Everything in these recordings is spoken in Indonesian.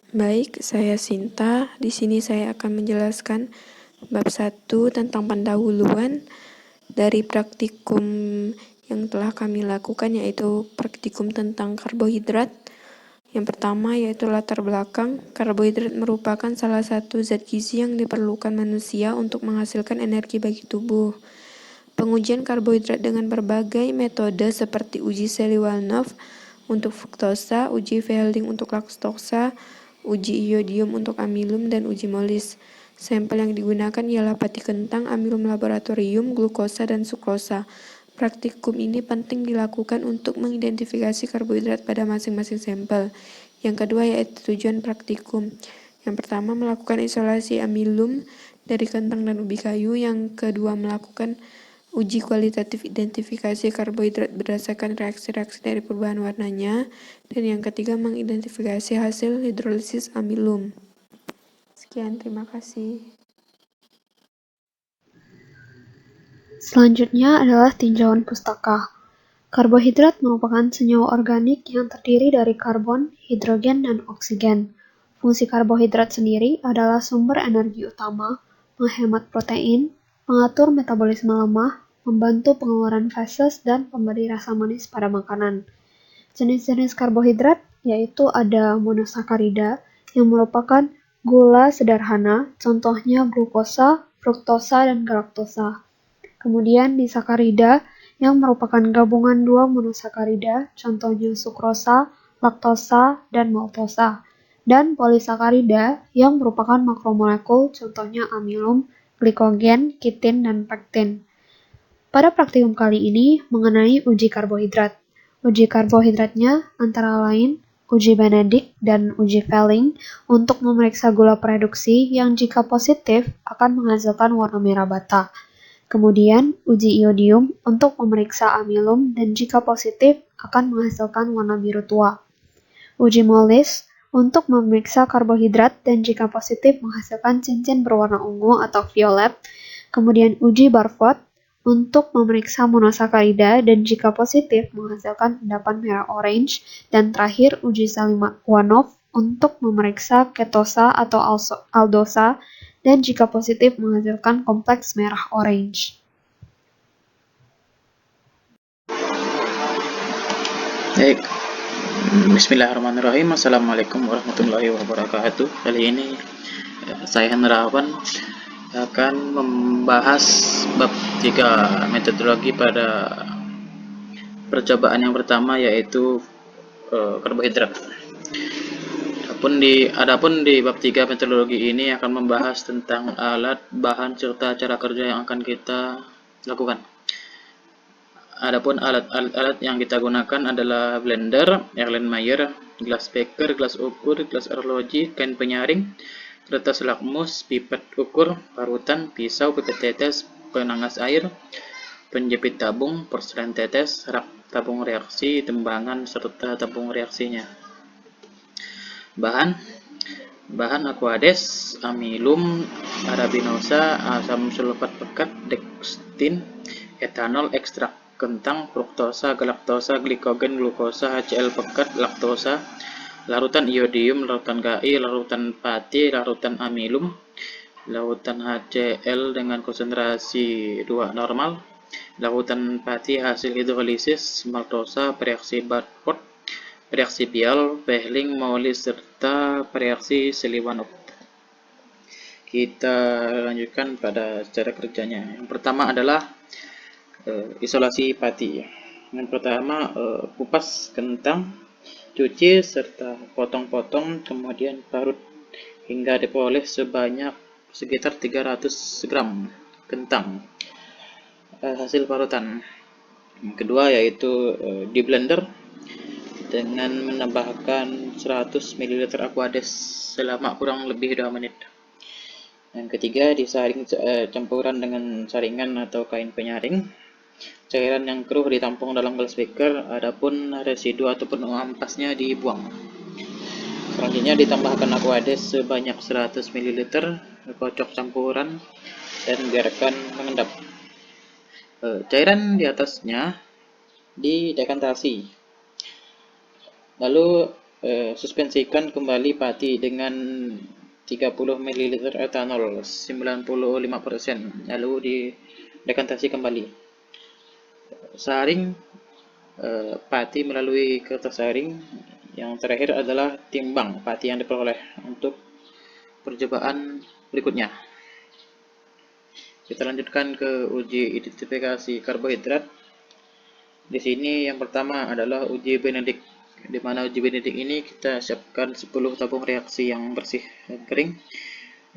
Baik, saya Sinta. Di sini saya akan menjelaskan bab 1 tentang pendahuluan dari praktikum yang telah kami lakukan, yaitu praktikum tentang karbohidrat. Yang pertama yaitu latar belakang. Karbohidrat merupakan salah satu zat gizi yang diperlukan manusia untuk menghasilkan energi bagi tubuh. Pengujian karbohidrat dengan berbagai metode seperti uji Seliwanov untuk fruktosa, uji Fehlding untuk laktosa, uji iodium untuk amilum, dan uji Molis. Sampel yang digunakan ialah pati kentang, amilum laboratorium, glukosa, dan sukrosa. Praktikum ini penting dilakukan untuk mengidentifikasi karbohidrat pada masing-masing sampel. Yang kedua yaitu tujuan praktikum. Yang pertama melakukan isolasi amilum dari kentang dan ubi kayu. Yang kedua melakukan uji kualitatif identifikasi karbohidrat berdasarkan reaksi-reaksi dari perubahan warnanya. Dan yang ketiga mengidentifikasi hasil hidrolisis amilum. Sekian, terima kasih. Selanjutnya adalah tinjauan pustaka. Karbohidrat merupakan senyawa organik yang terdiri dari karbon, hidrogen, dan oksigen. Fungsi karbohidrat sendiri adalah sumber energi utama, menghemat protein, mengatur metabolisme lemah, membantu pengeluaran feses, dan pemberi rasa manis pada makanan. Jenis-jenis karbohidrat yaitu ada monosakarida yang merupakan gula sederhana, contohnya glukosa, fruktosa, dan galaktosa. Kemudian disakarida yang merupakan gabungan dua monosakarida, contohnya sukrosa, laktosa, dan maltosa. Dan polisakarida yang merupakan makromolekul, contohnya amilum, glikogen, kitin, dan pektin. Pada praktikum kali ini mengenai uji karbohidrat. Uji karbohidratnya antara lain uji Benedict dan uji Fehling untuk memeriksa gula produksi yang jika positif akan menghasilkan warna merah bata. Kemudian, uji iodium untuk memeriksa amilum dan jika positif akan menghasilkan warna biru tua. Uji Molis untuk memeriksa karbohidrat dan jika positif menghasilkan cincin berwarna ungu atau violet. Kemudian uji Barford untuk memeriksa monosakarida dan jika positif menghasilkan endapan merah orange. Dan terakhir uji Seliwanov untuk memeriksa ketosa atau aldosa dan jika positif menghasilkan kompleks merah orange. Baik, Bismillahirrahmanirrahim. Assalamualaikum warahmatullahi wabarakatuh. Kali ini saya Hendrawan akan membahas bab 3 metodologi pada percobaan yang pertama, yaitu karbohidrat. Adapun di bab 3 metodologi ini akan membahas tentang alat, bahan, serta cara kerja yang akan kita lakukan. Adapun alat yang kita gunakan adalah blender, Erlenmeyer, gelas beker, gelas ukur, gelas arloji, kain penyaring, kertas lakmus, pipet ukur, parutan, pisau, pipet tetes, penangas air, penjepit tabung, porselen tetes, rak tabung reaksi, timbangan, serta tabung reaksinya. Bahan aquades, amilum, arabinosa, asam sulfat pekat, dextin, etanol, ekstrak kentang, fruktosa, galaktosa, glikogen, glukosa, HCl pekat, laktosa, larutan iodium, larutan Ki, larutan pati, larutan amilum, larutan HCl dengan konsentrasi 2 normal, larutan pati hasil hidrolisis, maltosa, reaksi Barford, reaksi Bial, Fehling, Molis, serta reaksi Seliwanov. Kita lanjutkan pada cara kerjanya. Yang pertama adalah isolasi pati. Yang pertama kupas kentang, cuci serta potong-potong, kemudian parut hingga diperoleh sebanyak sekitar 300 gram kentang hasil parutan. Yang kedua yaitu di blender dengan menambahkan 100 ml aquades selama kurang lebih 2 menit. Yang ketiga disaring campuran dengan saringan atau kain penyaring. Cairan yang keruh ditampung dalam gelas beker, adapun residu ataupun ampasnya dibuang. Selanjutnya ditambahkan aquades sebanyak 100 ml, kocok campuran dan biarkan mengendap. Cairan di atasnya didekantasi. Lalu suspensikan kembali pati dengan 30 ml etanol 95%, lalu didekantasi kembali. Saring pati melalui kertas saring. Yang terakhir adalah timbang pati yang diperoleh untuk percobaan berikutnya. Kita lanjutkan ke uji identifikasi karbohidrat. Di sini yang pertama adalah uji Benedict, di mana uji Benedict ini kita siapkan 10 tabung reaksi yang bersih dan kering,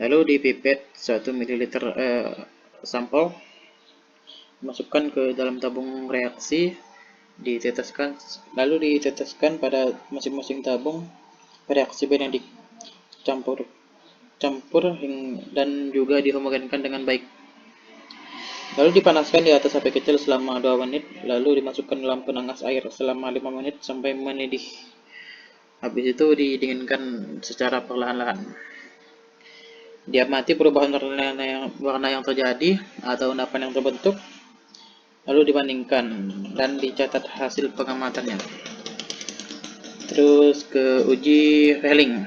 lalu dipipet 1 ml sampel, masukkan ke dalam tabung reaksi, diteteskan, lalu diteteskan pada masing-masing tabung reaksi Benedict, campur dan juga dihomogenkan dengan baik. Lalu dipanaskan di atas api kecil selama 2 menit, lalu dimasukkan dalam penangas air selama 5 menit sampai mendidih. Habis itu didinginkan secara perlahan-lahan. Diamati perubahan warna yang terjadi atau endapan yang terbentuk, lalu dibandingkan dan dicatat hasil pengamatannya. Terus ke uji Fehling.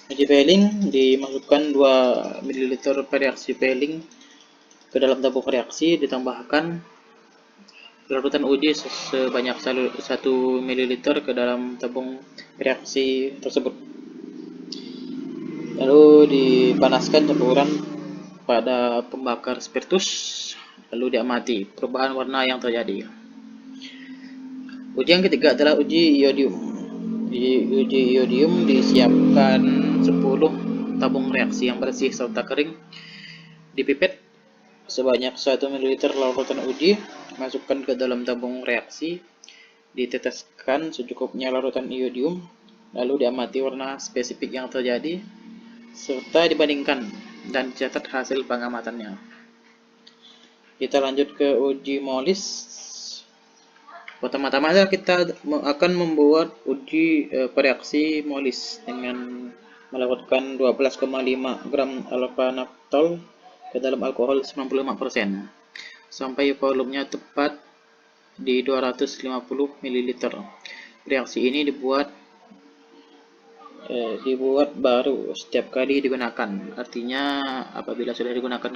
Uji Fehling dimasukkan 2 ml reaksi Fehling ke dalam tabung reaksi, ditambahkan larutan uji sebanyak 1 ml ke dalam tabung reaksi tersebut. Lalu dipanaskan campuran pada pembakar spiritus, lalu diamati perubahan warna yang terjadi. Uji yang ketiga adalah uji iodium. Uji iodium disiapkan 10 tabung reaksi yang bersih serta kering, dipipet sebanyak 1 ml larutan uji, masukkan ke dalam tabung reaksi, diteteskan secukupnya larutan iodium, lalu diamati warna spesifik yang terjadi, serta dibandingkan dan dicatat hasil pengamatannya. Kita lanjut ke uji molis. Pertama-tama kita akan membuat uji reaksi molis dengan melakukan 12,5 gram alpha naftol ke dalam alkohol 95% sampai volumenya tepat di 250 ml. Reaksi ini dibuat baru setiap kali digunakan. Artinya apabila sudah digunakan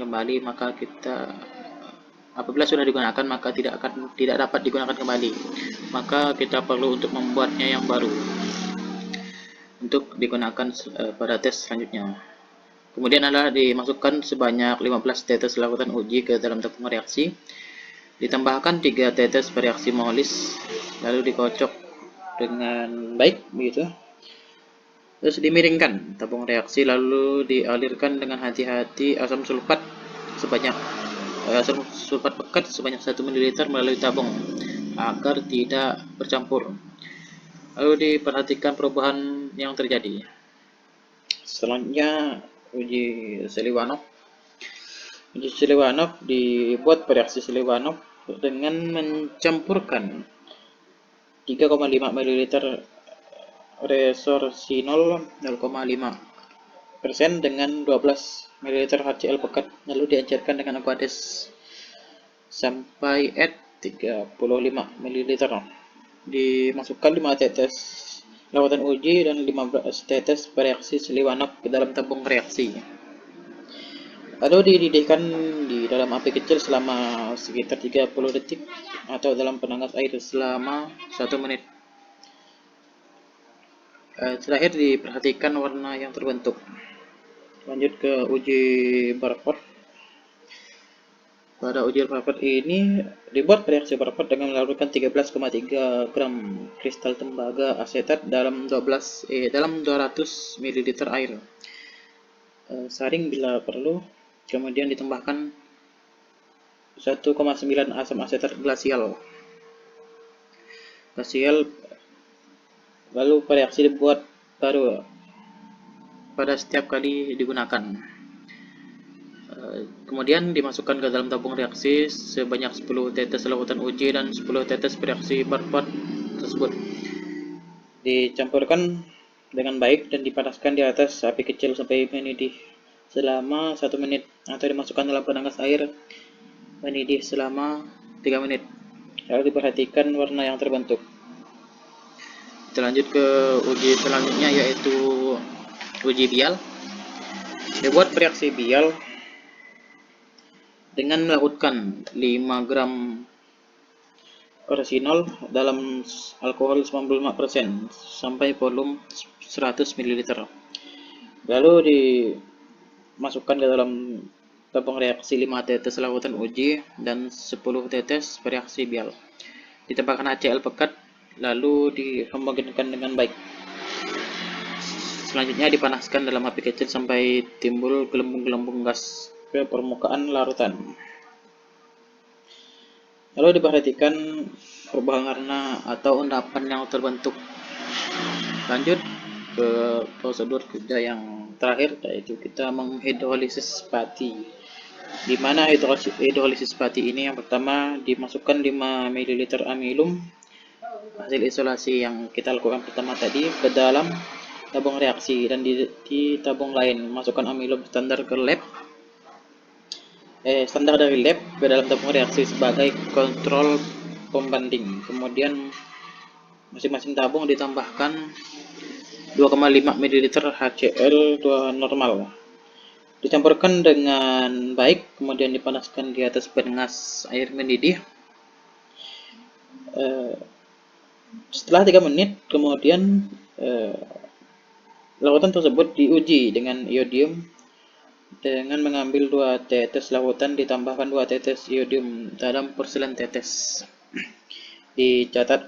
maka tidak dapat digunakan kembali. Maka kita perlu untuk membuatnya yang baru untuk digunakan pada tes selanjutnya. Kemudian adalah dimasukkan sebanyak 15 tetes larutan uji ke dalam tabung reaksi, ditambahkan 3 tetes reaksi molis, lalu dikocok dengan baik begitu. Terus dimiringkan tabung reaksi, lalu dialirkan dengan hati-hati asam sulfat pekat sebanyak 1 ml melalui tabung agar tidak bercampur. Lalu diperhatikan perubahan yang terjadi. Selanjutnya uji Seliwanov. Uji Seliwanov dibuat reaksi Seliwanov dengan mencampurkan 3,5 ml resorcinol 0,5% dengan 12 ml HCl pekat, lalu diajarkan dengan aqueous sampai at 35 ml. Dimasukkan 5 tetes larutan uji dan 15 tetes reaksi Seliwanov ke dalam tabung reaksi. Lalu dididihkan di dalam api kecil selama sekitar 30 detik atau dalam penangas air selama 1 menit. Terakhir diperhatikan warna yang terbentuk. Lanjut ke uji Barford. Pada uji Barford ini dibuat reaksi Barford dengan melarutkan 13,3 gram kristal tembaga asetat dalam 200 ml air. Saring bila perlu, kemudian ditambahkan 1,9 asam asetat glasial. Lalu reaksi dibuat baru pada setiap kali digunakan. Kemudian dimasukkan ke dalam tabung reaksi sebanyak 10 tetes larutan uji dan 10 tetes reaksi Barford tersebut. Dicampurkan dengan baik dan dipanaskan di atas api kecil sampai mendidih selama 1 menit atau dimasukkan dalam penangas air mendidih selama 3 menit. Lalu diperhatikan warna yang terbentuk. Kita lanjut ke uji selanjutnya, yaitu uji Bial. Buat reaksi Bial dengan melakukan 5 gram resinol dalam alkohol 95% sampai volume 100 ml. Lalu dimasukkan ke dalam tabung reaksi 5 tetes larutan uji dan 10 tetes bereaksi Bial. Ditambahkan HCl pekat lalu dihomogenkan dengan baik. Selanjutnya dipanaskan dalam api kecil sampai timbul gelembung-gelembung gas ke permukaan larutan. Lalu diperhatikan perubahan warna atau endapan yang terbentuk. Lanjut ke prosedur kerja yang terakhir, yaitu kita menghidrolisis pati. Di mana hidrolisis pati ini, yang pertama dimasukkan 5 ml amilum hasil isolasi yang kita lakukan pertama tadi ke dalam tabung reaksi, dan di tabung lain masukkan amilum standar dari lab ke dalam tabung reaksi sebagai kontrol pembanding. Kemudian masing-masing tabung ditambahkan 2,5 ml HCl 2 normal. Dicampurkan dengan baik, kemudian dipanaskan di atas pengas air mendidih. Setelah 3 menit kemudian larutan tersebut diuji dengan iodium dengan mengambil 2 tetes larutan ditambahkan 2 tetes iodium dalam perselian tetes. Dicatat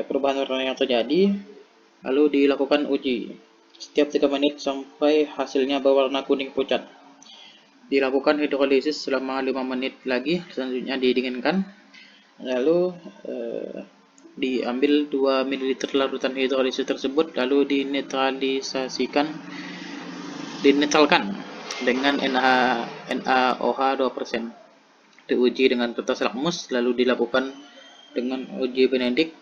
perubahan warna yang terjadi, lalu dilakukan uji setiap 3 menit sampai hasilnya berwarna kuning pucat. Dilakukan hidrolisis selama 5 menit lagi, selanjutnya didinginkan. Lalu diambil 2 ml larutan hidrolisis tersebut lalu dinetralkan dengan NaOH 2%. Diuji dengan kertas lakmus, lalu dilakukan dengan uji Benedict.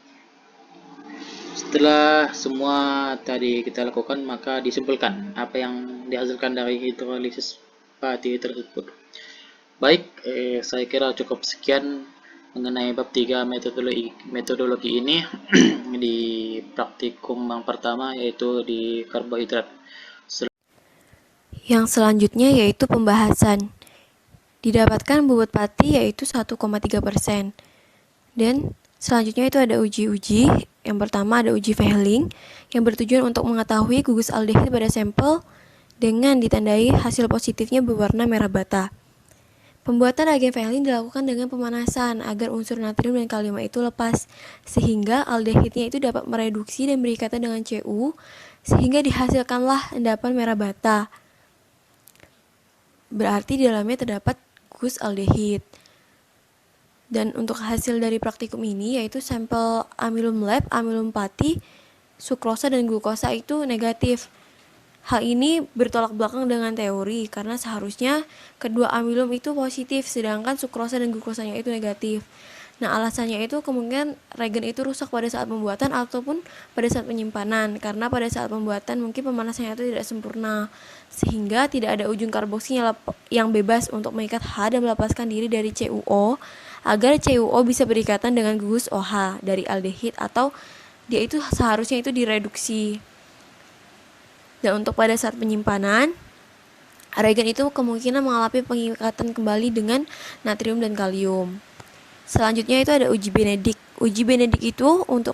Setelah semua tadi kita lakukan, maka disimpulkan apa yang dihasilkan dari hidrolisis pati tersebut. Baik, saya kira cukup sekian mengenai bab 3 metodologi ini di praktikum yang pertama, yaitu di karbohidrat. Yang selanjutnya yaitu pembahasan. Didapatkan bobot pati yaitu 1,3%. Dan selanjutnya itu ada uji-uji. Yang pertama ada uji Fehling yang bertujuan untuk mengetahui gugus aldehid pada sampel dengan ditandai hasil positifnya berwarna merah bata. Pembuatan reagen Fehling dilakukan dengan pemanasan agar unsur natrium dan kalium itu lepas, sehingga aldehidnya itu dapat mereduksi dan berikatan dengan Cu, sehingga dihasilkanlah endapan merah bata. Berarti di dalamnya terdapat gugus aldehid. Dan untuk hasil dari praktikum ini yaitu sampel amilum lab, amilum pati, sukrosa dan glukosa itu negatif. Hal ini bertolak belakang dengan teori karena seharusnya kedua amilum itu positif sedangkan sukrosa dan glukosanya itu negatif. Nah, alasannya itu kemungkinan reagen itu rusak pada saat pembuatan ataupun pada saat penyimpanan, karena pada saat pembuatan mungkin pemanasannya itu tidak sempurna sehingga tidak ada ujung karboksinya yang bebas untuk mengikat H dan melepaskan diri dari CuO agar CuO bisa berikatan dengan gugus OH dari aldehid, atau dia itu seharusnya itu direduksi. Dan untuk pada saat penyimpanan, reagen itu kemungkinan mengalami pengikatan kembali dengan natrium dan kalium. Selanjutnya itu ada uji Benedict. Uji Benedict itu untuk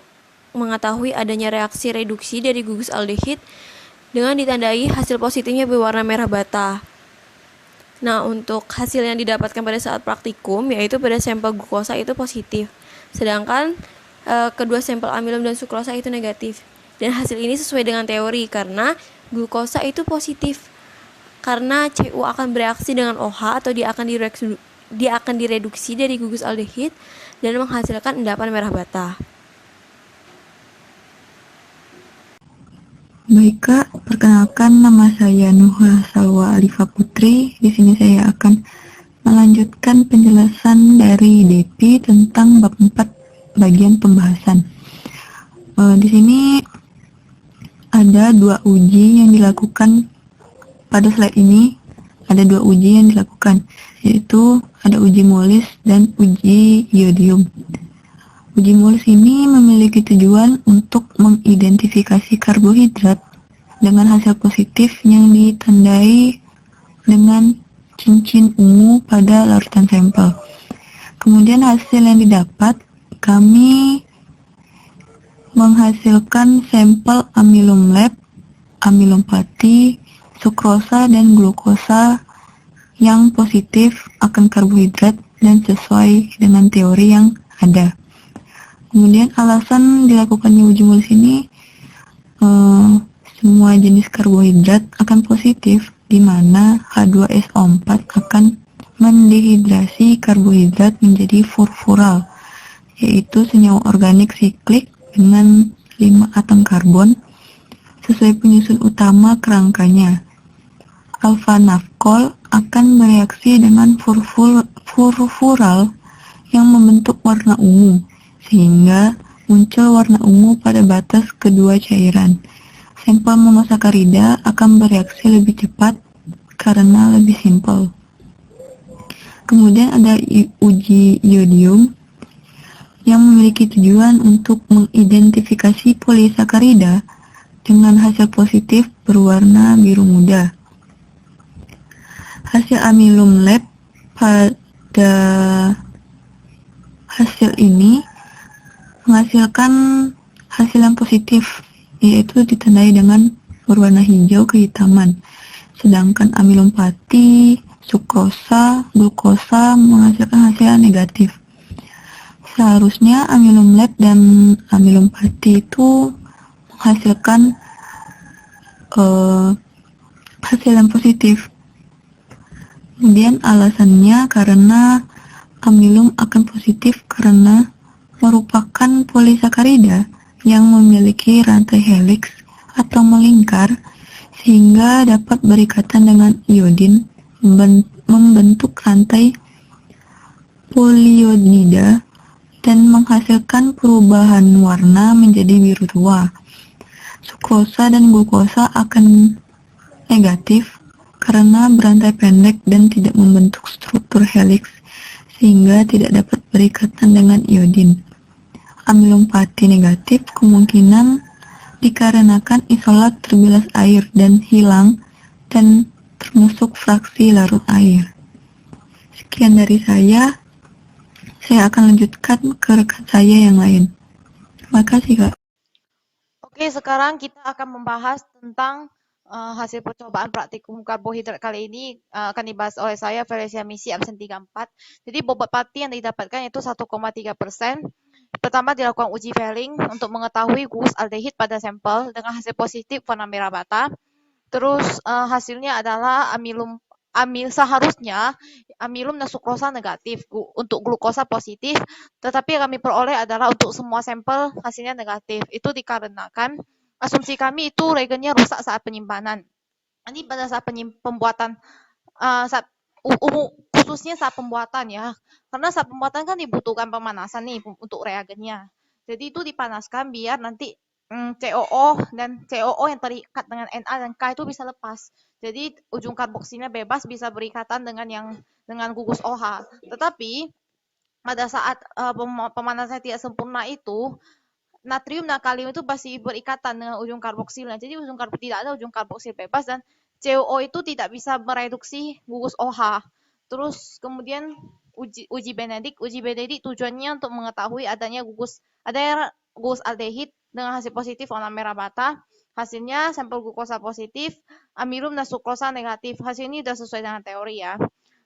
mengetahui adanya reaksi reduksi dari gugus aldehid dengan ditandai hasil positifnya berwarna merah bata. Nah, untuk hasil yang didapatkan pada saat praktikum yaitu pada sampel glukosa itu positif, sedangkan kedua sampel amilum dan sukrosa itu negatif. Dan hasil ini sesuai dengan teori karena glukosa itu positif karena Cu akan bereaksi dengan OH atau dia akan direduksi dari gugus aldehid dan menghasilkan endapan merah bata. Baik Kak, perkenalkan nama saya Nuha Salwa Alifa Putri. Di sini saya akan melanjutkan penjelasan dari DEPI tentang bab 4 bagian pembahasan. Di sini ada 2 uji yang dilakukan pada slide ini. Ada 2 uji yang dilakukan, yaitu ada uji Molis dan uji iodium. Uji mulus ini memiliki tujuan untuk mengidentifikasi karbohidrat dengan hasil positif yang ditandai dengan cincin ungu pada larutan sampel. Kemudian hasil yang didapat, kami menghasilkan sampel amilum lab, amilum pati, sukrosa, dan glukosa yang positif akan karbohidrat dan sesuai dengan teori yang ada. Kemudian alasan dilakukannya uji mulus ini, semua jenis karbohidrat akan positif, di mana H2SO4 akan mendehidrasi karbohidrat menjadi furfural, yaitu senyawa organik siklik dengan 5 atom karbon sesuai penyusun utama kerangkanya. Alpha nafkol akan bereaksi dengan furfural yang membentuk warna ungu, sehingga muncul warna ungu pada batas kedua cairan. Sampel monosakarida akan bereaksi lebih cepat karena lebih simpel. Kemudian ada uji iodium yang memiliki tujuan untuk mengidentifikasi polisakarida dengan hasil positif berwarna biru muda. Hasil amilum lab pada hasil ini menghasilkan hasil yang positif, yaitu ditandai dengan berwarna hijau kehitaman. Sedangkan amilum pati, sukrosa, glukosa menghasilkan hasil yang negatif. Seharusnya amilum lab dan amilum pati itu menghasilkan hasil yang positif. Kemudian alasannya karena amilum akan positif karena merupakan polisakarida yang memiliki rantai helix atau melingkar sehingga dapat berikatan dengan iodin membentuk rantai poliodida dan menghasilkan perubahan warna menjadi biru tua. Sukrosa dan glukosa akan negatif karena berantai pendek dan tidak membentuk struktur helix sehingga tidak dapat berikatan dengan iodin. Amilum pati negatif kemungkinan dikarenakan isolat terbilas air dan hilang dan termasuk fraksi larut air. Sekian dari saya akan lanjutkan ke rekan saya yang lain. Terima kasih, Kak. Oke, sekarang kita akan membahas tentang hasil percobaan praktikum karbohidrat kali ini akan dibahas oleh saya, Felicia Misi, absen 34. Jadi bobot pati yang didapatkan itu 1,3%. Pertama dilakukan uji Fehling untuk mengetahui gugus aldehid pada sampel dengan hasil positif warna merah bata. Terus hasilnya adalah seharusnya amilum dan sukrosa negatif, untuk glukosa positif, tetapi yang kami peroleh adalah untuk semua sampel hasilnya negatif. Itu dikarenakan asumsi kami itu reagennya rusak saat penyimpanan. Ini pada saat pembuatan khususnya saat pembuatan ya, karena saat pembuatan kan dibutuhkan pemanasan nih untuk reagennya. Jadi itu dipanaskan biar nanti COO dan COO yang terikat dengan Na dan K itu bisa lepas. Jadi ujung karboksilnya bebas bisa berikatan dengan gugus OH. Tetapi pada saat pemanasan tidak sempurna itu natrium dan kalium itu pasti berikatan dengan ujung karboksilnya. Jadi tidak ada ujung karboksil bebas dan COO itu tidak bisa mereduksi gugus OH. Terus kemudian uji Benedict tujuannya untuk mengetahui adanya gugus aldehid dengan hasil positif warna merah bata. Hasilnya sampel glukosa positif, amilum dan sukrosa negatif. Hasil ini sudah sesuai dengan teori ya.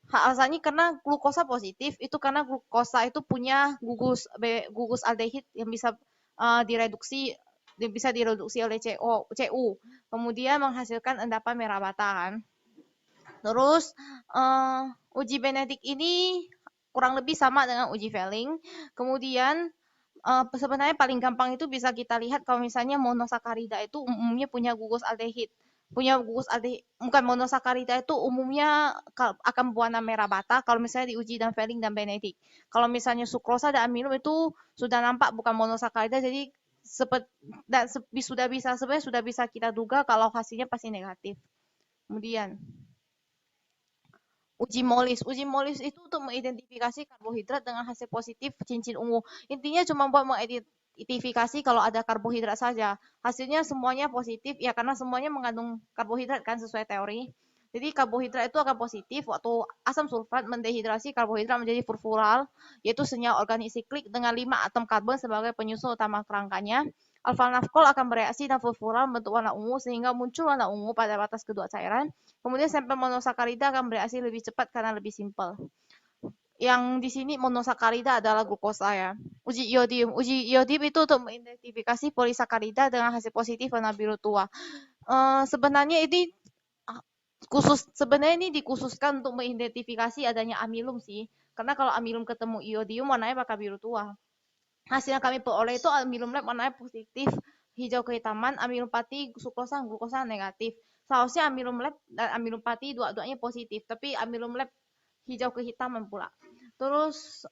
Alasannya karena glukosa positif itu karena glukosa itu punya gugus aldehid yang bisa direduksi oleh CU, kemudian menghasilkan endapan merah bata kan. Terus uji Benedict ini kurang lebih sama dengan uji Fehling. Kemudian sebenarnya paling gampang itu bisa kita lihat kalau misalnya monosakarida itu umumnya punya gugus aldehid. Bukan monosakarida itu umumnya akan berwarna merah bata kalau misalnya diuji dan Fehling dan Benedict. Kalau misalnya sukrosa dan amilum itu sudah nampak bukan monosakarida, jadi sudah bisa kita duga kalau hasilnya pasti negatif. Kemudian uji molis. Uji molis itu untuk mengidentifikasi karbohidrat dengan hasil positif cincin ungu. Intinya cuma buat mengidentifikasi kalau ada karbohidrat saja. Hasilnya semuanya positif ya karena semuanya mengandung karbohidrat kan sesuai teori. Jadi karbohidrat itu akan positif waktu asam sulfat mendehidrasi karbohidrat menjadi furfural, yaitu senyawa organik siklik dengan 5 atom karbon sebagai penyusun utama kerangkanya. Alfa nafkol akan bereaksi dan furfural membentuk warna ungu sehingga muncul warna ungu pada batas kedua cairan. Kemudian sampel monosakarida akan bereaksi lebih cepat karena lebih simpel. Yang di sini monosakarida adalah glukosa ya. Uji iodium. Uji iodium itu untuk mengidentifikasi polisakarida dengan hasil positif warna biru tua. Sebenarnya ini dikhususkan untuk mengidentifikasi adanya amilum sih. Karena kalau amilum ketemu iodium warnanya bakal biru tua. Hasil yang kami peroleh itu amilum lab warnanya positif, hijau kehitaman, amilum pati, sukrosa, glukosa negatif. Seharusnya amilum lab dan amilum pati dua-duanya positif, tapi amilum lab hijau kehitaman pula. Terus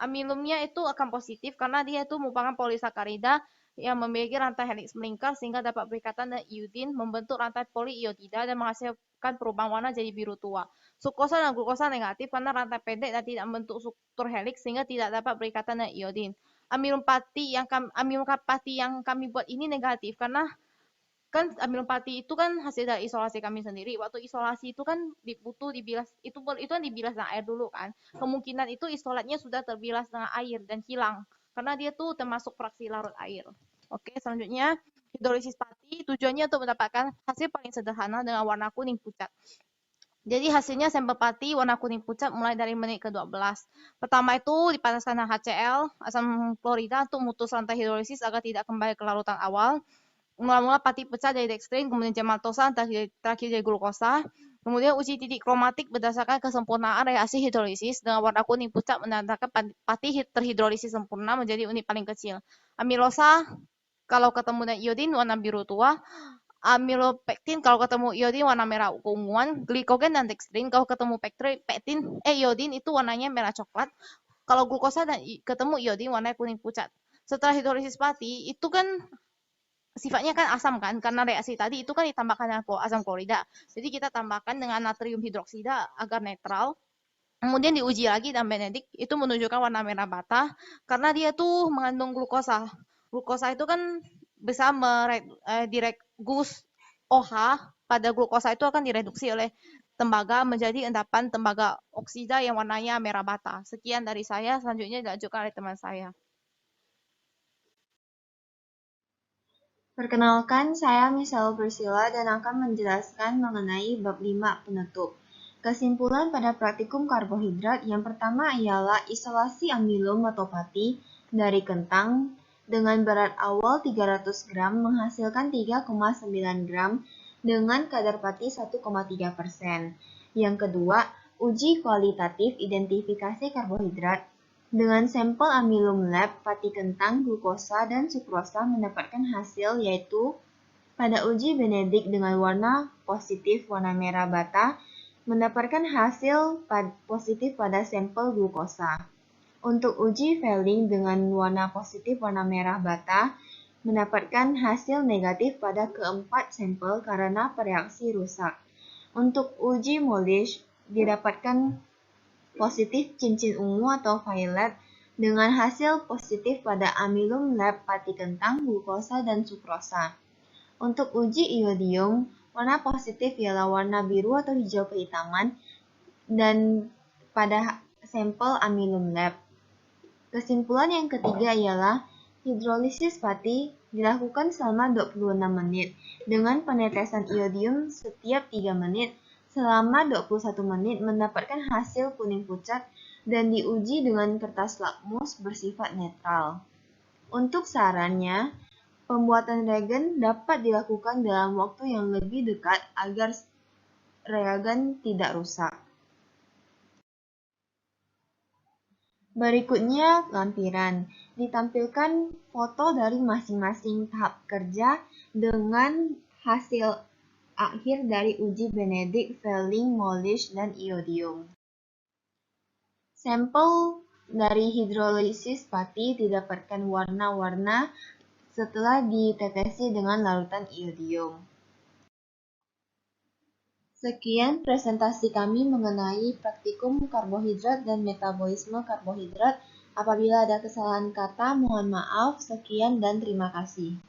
amilumnya itu akan positif karena dia itu merupakan polisakarida yang memiliki rantai heliks melingkar sehingga dapat berikatan dengan iodin membentuk rantai poliiodida dan menghasilkan perubahan warna jadi biru tua. Sukrosa dan glukosa negatif karena rantai pendek dan tidak membentuk struktur heliks sehingga tidak dapat berikatan dengan iodin. Amilum pati yang kami buat ini negatif karena kan amilum pati itu kan hasil dari isolasi kami sendiri. Waktu isolasi itu kan butuh dibilas itu kan dibilas dengan air dulu kan. Kemungkinan itu isolatnya sudah terbilas dengan air dan hilang karena dia tuh termasuk fraksi larut air. Oke, selanjutnya hidrolisis pati tujuannya untuk mendapatkan hasil paling sederhana dengan warna kuning pucat. Jadi hasilnya sampel pati warna kuning pucat mulai dari menit ke-12. Pertama itu dipanaskan dengan HCl, asam klorida untuk memutus rantai hidrolisis agar tidak kembali ke larutan awal. Mula-mula pati pecah dari dextrin, kemudian maltosa, terakhir jadi glukosa. Kemudian uji titik kromatik berdasarkan kesempurnaan reaksi hidrolisis dengan warna kuning pucat menandakan pati terhidrolisis sempurna menjadi unit paling kecil. Amilosa kalau ketemu dengan iodin warna biru tua. Amilopektin kalau ketemu iodin warna merah keunguan. Glikogen dan dextrin kalau ketemu iodin itu warnanya merah coklat. Kalau glukosa dan ketemu iodin warnanya kuning pucat. Setelah hidrolisis pati itu kan sifatnya kan asam kan karena reaksi tadi itu kan ditambahkan dengan asam klorida. Jadi kita tambahkan dengan natrium hidroksida agar netral. Kemudian diuji lagi dan Benedict itu menunjukkan warna merah bata karena dia tuh mengandung glukosa. Glukosa itu kan bisa gus OH pada glukosa itu akan direduksi oleh tembaga menjadi endapan tembaga oksida yang warnanya merah bata. Sekian dari saya, selanjutnya dilanjutkan oleh teman saya. Perkenalkan, saya Michelle Priscilla dan akan menjelaskan mengenai bab 5 penutup. Kesimpulan pada praktikum karbohidrat yang pertama ialah isolasi amilum atau pati dari kentang dengan berat awal 300 gram menghasilkan 3,9 gram dengan kadar pati 1,3%. Yang kedua, uji kualitatif identifikasi karbohidrat dengan sampel amilum lab, pati kentang, glukosa, dan sukrosa mendapatkan hasil yaitu pada uji Benedict dengan warna positif warna merah bata mendapatkan hasil positif pada sampel glukosa. Untuk uji Fehling dengan warna positif warna merah bata mendapatkan hasil negatif pada keempat sampel karena bereaksi rusak. Untuk uji Molish didapatkan positif cincin ungu atau violet dengan hasil positif pada amilum lab, pati kentang, glukosa, dan sukrosa. Untuk uji iodium, warna positif ialah warna biru atau hijau kehitaman dan pada sampel amilum lab. Kesimpulan yang ketiga ialah hidrolisis pati dilakukan selama 26 menit dengan penetesan iodium setiap 3 menit selama 21 menit mendapatkan hasil kuning pucat dan diuji dengan kertas lakmus bersifat netral. Untuk sarannya, pembuatan reagen dapat dilakukan dalam waktu yang lebih dekat agar reagen tidak rusak. Berikutnya lampiran. Ditampilkan foto dari masing-masing tahap kerja dengan hasil akhir dari uji Benedict, Fehling, Molish, dan iodium. Sampel dari hidrolisis pati didapatkan warna-warna setelah ditetesi dengan larutan iodium. Sekian presentasi kami mengenai praktikum karbohidrat dan metabolisme karbohidrat. Apabila ada kesalahan kata, mohon maaf. Sekian dan terima kasih.